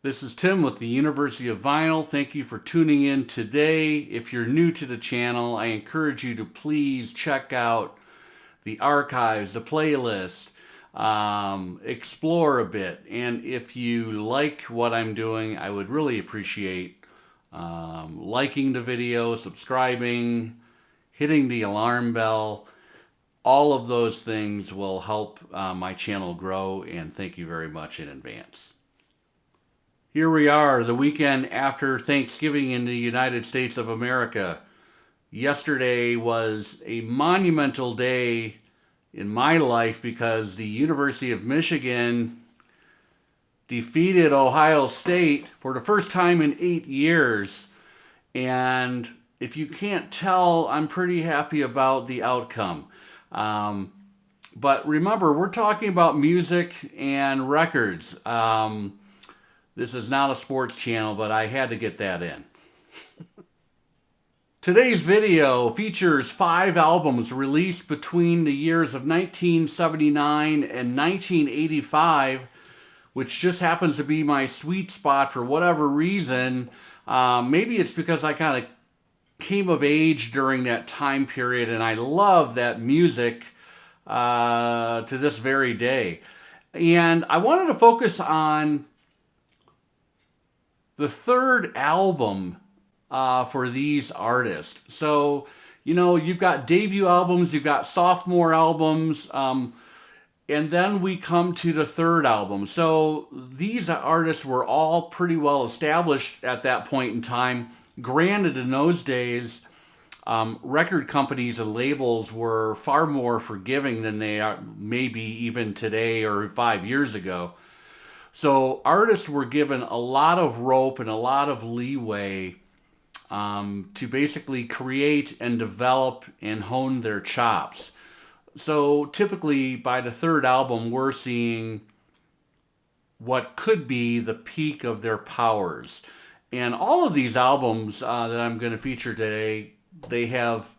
This is Tim with the University of Vinyl. Thank you for tuning in today. If you're new to the channel, I encourage you to please check out the archives, the playlist, explore a bit. And if you like what I'm doing, I would really appreciate liking the video, subscribing, hitting the alarm bell. All of those things will help my channel grow, and thank you very much in advance. Here we are, the weekend after Thanksgiving in the United States of America. Yesterday was a monumental day in my life because the University of Michigan defeated Ohio State for the first time in 8 years. And if you can't tell, I'm pretty happy about the outcome. But remember, we're talking about music and records. This is not a sports channel, but I had to get that in. Today's video features 5 albums released between the years of 1979 and 1985, which just happens to be my sweet spot for whatever reason. Maybe it's because I kind of came of age during that time period, and I love that music to this very day. And I wanted to focus on the third album for these artists. So, you know, you've got debut albums, you've got sophomore albums, and then we come to the third album. So these artists were all pretty well established at that point in time. Granted, in those days, record companies and labels were far more forgiving than they are maybe even today or 5 years ago. So artists were given a lot of rope and a lot of leeway to basically create and develop and hone their chops. So typically by the third album, we're seeing what could be the peak of their powers. And all of these albums that I'm going to feature today, they have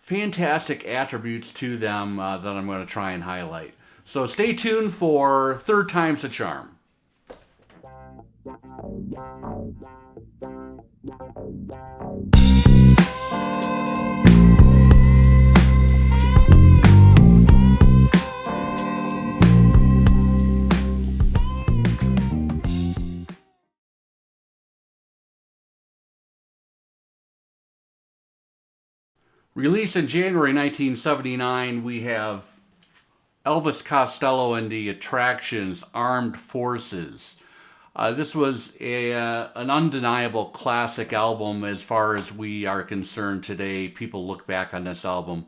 fantastic attributes to them that I'm going to try and highlight. So stay tuned for Third Time's the Charm. Released in January 1979, we have Elvis Costello and the Attractions, Armed Forces. This was an undeniable classic album as far as we are concerned today. People look back on this album.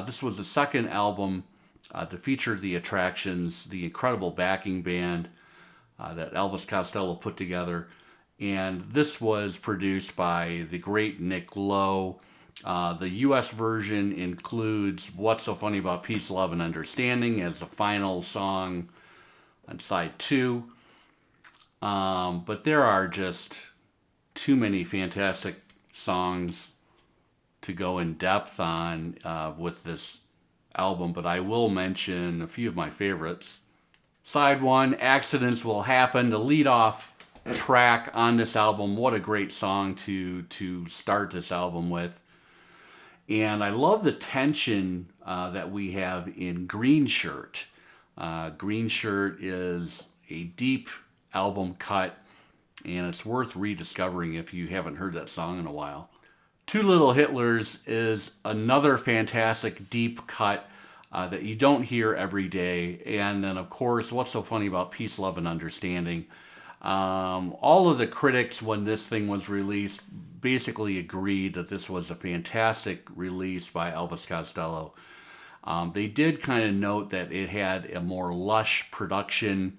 This was the second album to feature the Attractions, the incredible backing band that Elvis Costello put together. And this was produced by the great Nick Lowe. The U.S. version includes What's So Funny About Peace, Love, and Understanding as the final song on side 2. But there are just too many fantastic songs to go in depth on with this album, but I will mention a few of my favorites. Side 1, Accidents Will Happen, the lead-off track on this album. What a great song to start this album with. And I love the tension that we have in Green Shirt. Green Shirt is a deep album cut, and it's worth rediscovering if you haven't heard that song in a while. Two Little Hitlers is another fantastic deep cut that you don't hear every day. And then, of course, What's So Funny About Peace, Love, and Understanding. All of the critics, when this thing was released, basically agreed that this was a fantastic release by Elvis Costello. They did kind of note that it had a more lush production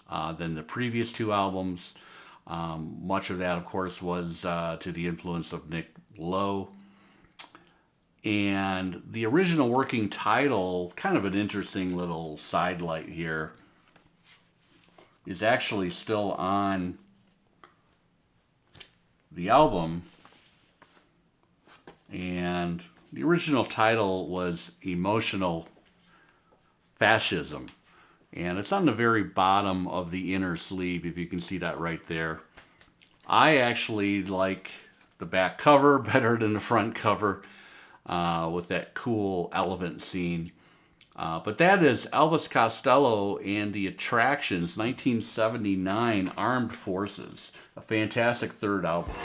than the previous 2 albums. Much of that, of course, was to the influence of Nick Lowe. And the original working title, kind of an interesting little sidelight here, is actually still on the album. And the original title was Emotional Fascism. And it's on the very bottom of the inner sleeve, if you can see that right there. I actually like the back cover better than the front cover with that cool elephant scene. But that is Elvis Costello and the Attractions, 1979, Armed Forces. A fantastic third album.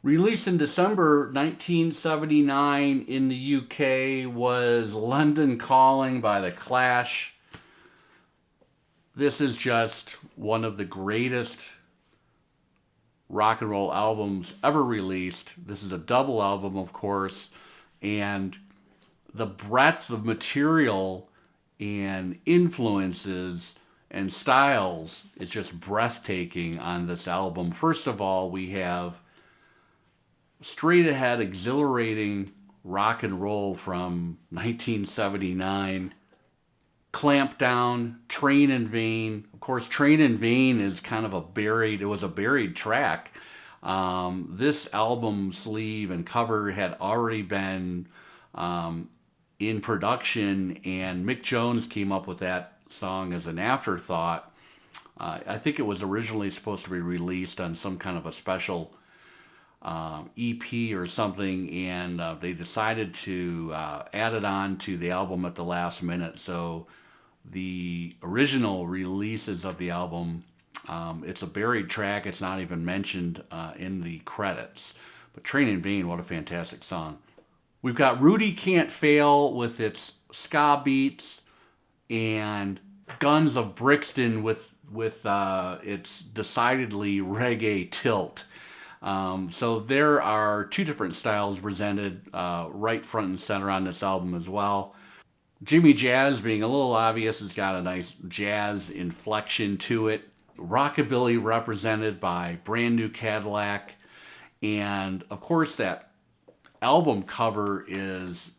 Released in December 1979 in the UK was London Calling by The Clash. This is just one of the greatest rock and roll albums ever released. This is a double album, of course, and the breadth of material and influences and styles is just breathtaking on this album. First of all, we have straight ahead, exhilarating rock and roll from 1979. Clamp Down, Train in Vain. Of course, Train in Vain is kind of it was a buried track. This album sleeve and cover had already been in production, and Mick Jones came up with that song as an afterthought. I think it was originally supposed to be released on some kind of a special EP or something, and they decided to add it on to the album at the last minute. So the original releases of the album, it's a buried track. It's not even mentioned in the credits. But Train in Vain, what a fantastic song. We've got Rudy Can't Fail with its ska beats, and Guns of Brixton with its decidedly reggae tilt. So there are two different styles presented right front and center on this album as well. Jimmy Jazz, being a little obvious, has got a nice jazz inflection to it. Rockabilly represented by Brand New Cadillac. And of course that album cover is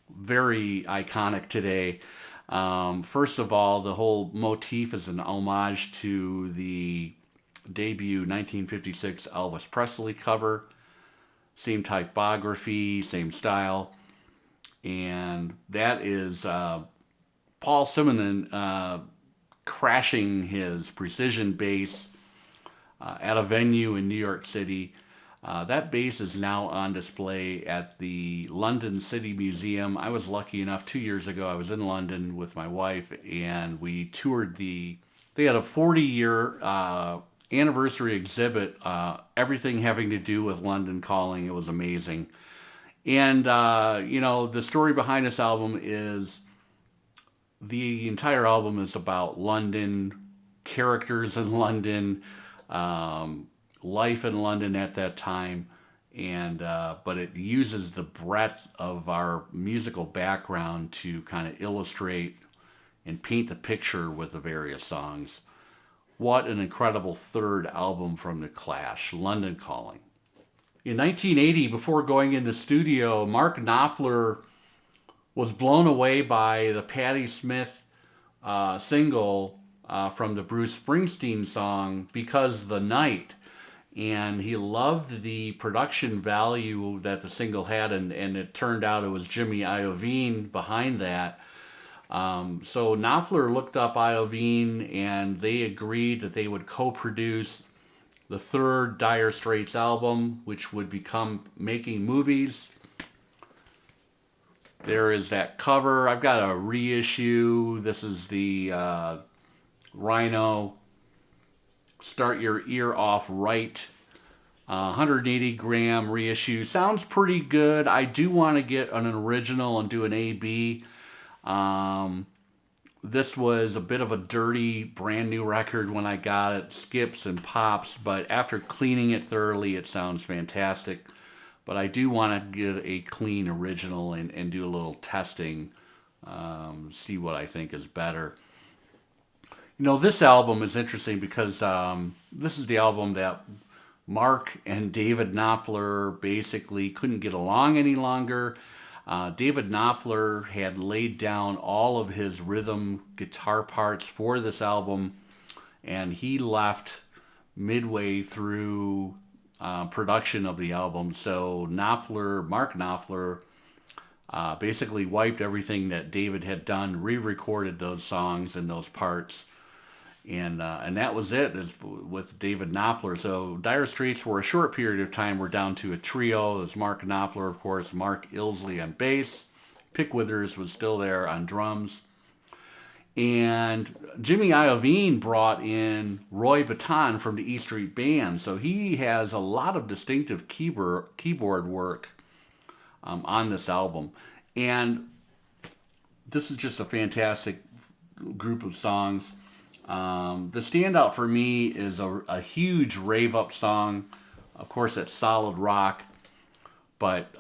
very iconic today. First of all, the whole motif is an homage to the debut 1956 Elvis Presley cover. Same typography, same style. And that is Paul Simonon crashing his precision bass at a venue in New York City. That bass is now on display at the London City Museum. I was lucky enough 2 years ago, I was in London with my wife, and we toured they had a 40-year anniversary exhibit, everything having to do with London Calling. It was amazing. And, the story behind this album is the entire album is about London, characters in London, life in London at that time. And but it uses the breadth of our musical background to kind of illustrate and paint the picture with the various songs. What an incredible third album from The Clash, London Calling. In 1980, before going into studio, Mark Knopfler was blown away by the Patti Smith single from the Bruce Springsteen song, Because the Night. And he loved the production value that the single had, and it turned out it was Jimmy Iovine behind that. So Knopfler looked up Iovine, and they agreed that they would co-produce the third Dire Straits album, which would become Making Movies. There is that cover. I've got a reissue. This is the Rhino Start Your Ear Off Right 180 gram reissue. Sounds pretty good. I do want to get an original and do an AB. This was a bit of a dirty, brand new record when I got it. Skips and pops, but after cleaning it thoroughly, it sounds fantastic. But I do want to get a clean original and do a little testing, see what I think is better. This album is interesting because this is the album that Mark and David Knopfler basically couldn't get along any longer. David Knopfler had laid down all of his rhythm guitar parts for this album, and he left midway through production of the album. So Mark Knopfler, basically wiped everything that David had done, re-recorded those songs and those parts, and that was it with David Knopfler. So Dire Straits, for a short period of time, were down to a trio. There's Mark Knopfler, of course, Mark Ilsley on bass, Pick Withers was still there on drums, and Jimmy Iovine brought in Roy Bittan from the E Street Band. So he has a lot of distinctive keyboard work on this album. And this is just a fantastic group of songs. The standout for me is a huge rave up song. Of course, it's solid rock. But,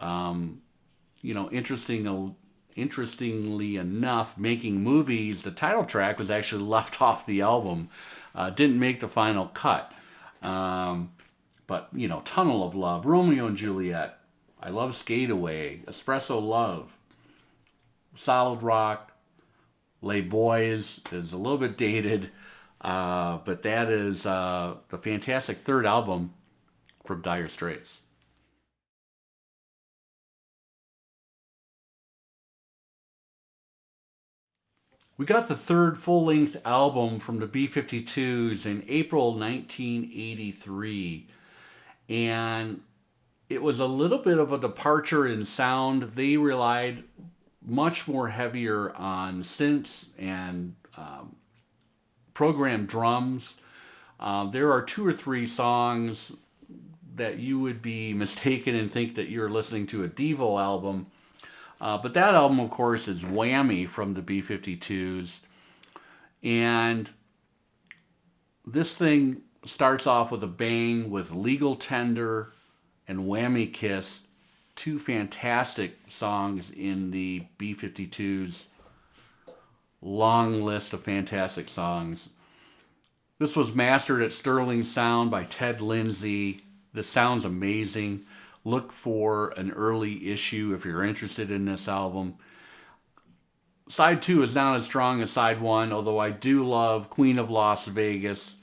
interestingly enough, Making Movies, the title track was actually left off the album. Didn't make the final cut. But, Tunnel of Love, Romeo and Juliet, I Love Skate Away, Espresso Love, solid rock. Les Boys is a little bit dated, but that is the fantastic third album from Dire Straits. We got the third full-length album from the B-52s in April 1983, and it was a little bit of a departure in sound. They relied much more heavier on synths and programmed drums. There are 2 or 3 songs that you would be mistaken and think that you're listening to a Devo album. But that album, of course, is Whammy from the B-52s. And this thing starts off with a bang with Legal Tender and Whammy Kiss, 2 fantastic songs in the B-52s' long list of fantastic songs. This was mastered at Sterling Sound by Ted Lindsay. This sounds amazing. Look for an early issue if you're interested in this album. Side 2 is not as strong as Side 1, although I do love Queen of Las Vegas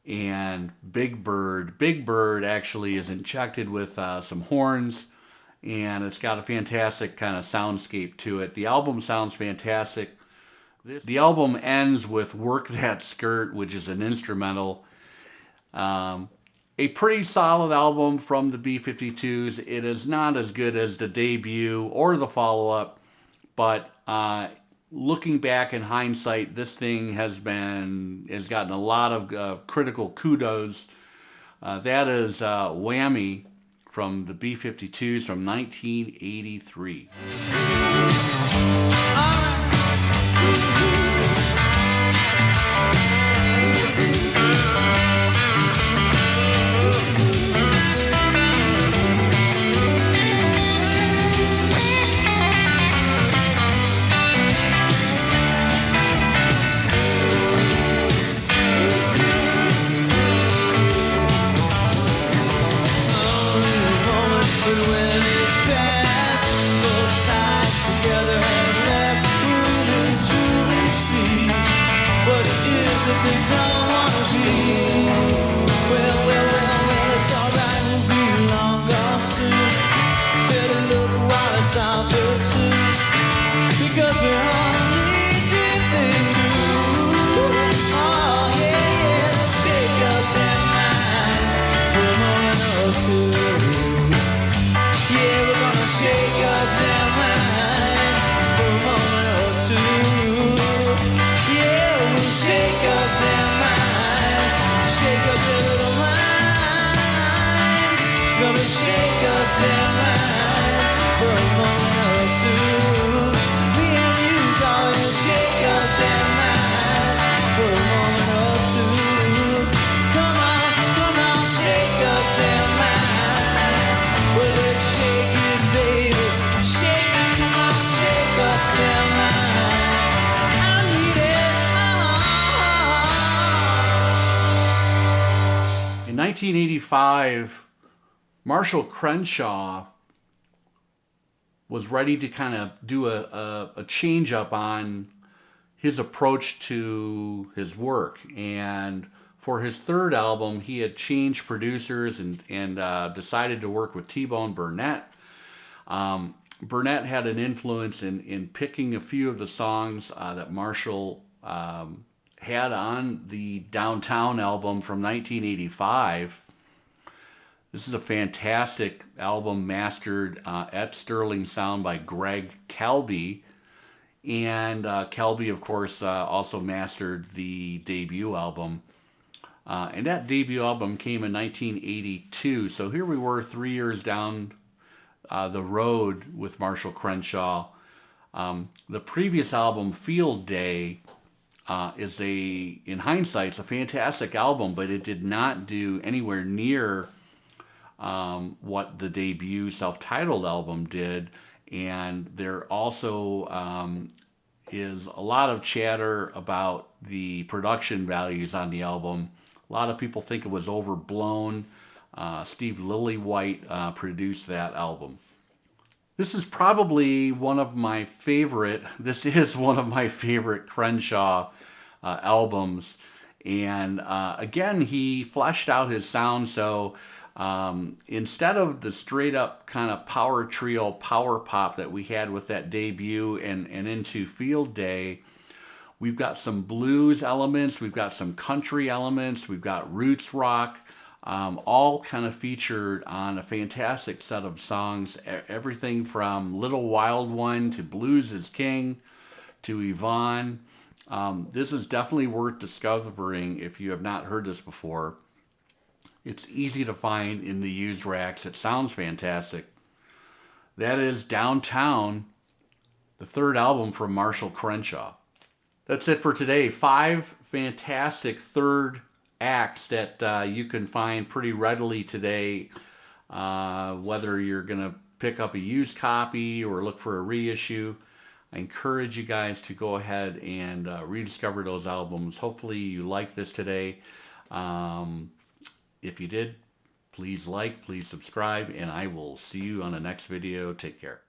and Big Bird. Big Bird actually is injected with some horns, and it's got a fantastic kind of soundscape to it. The album sounds fantastic. The album ends with Work That Skirt, which is an instrumental. A pretty solid album from the B-52s. It is not as good as the debut or the follow-up, but looking back in hindsight, this thing has gotten a lot of critical kudos. That is Whammy from the B-52s from 1983. 1985, Marshall Crenshaw was ready to kind of do a change up on his approach to his work. And for his third album, he had changed producers and decided to work with T-Bone Burnett. Burnett had an influence in picking a few of the songs that Marshall had on the Downtown album from 1985. This is a fantastic album mastered at Sterling Sound by Greg Kelby. And Kelby, of course, also mastered the debut album. And that debut album came in 1982. So here we were 3 years down the road with Marshall Crenshaw. The previous album, Field Day, is in hindsight, it's a fantastic album, but it did not do anywhere near what the debut self-titled album did. And there also is a lot of chatter about the production values on the album. A lot of people think it was overblown. Steve Lillywhite produced that album. This is one of my favorite Crenshaw albums. And again, he fleshed out his sound. So instead of the straight up kind of power trio, power pop that we had with that debut and into Field Day, we've got some blues elements, we've got some country elements, we've got roots rock, all kind of featured on a fantastic set of songs. Everything from Little Wild One to Blues is King to Yvonne. This is definitely worth discovering if you have not heard this before. It's easy to find in the used racks. It sounds fantastic. That is Downtown, the third album from Marshall Crenshaw. That's it for today. 5 fantastic third acts that you can find pretty readily today, whether you're going to pick up a used copy or look for a reissue. I encourage you guys to go ahead and rediscover those albums. Hopefully you like this today. If you did, please like, please subscribe, and I will see you on the next video. Take care.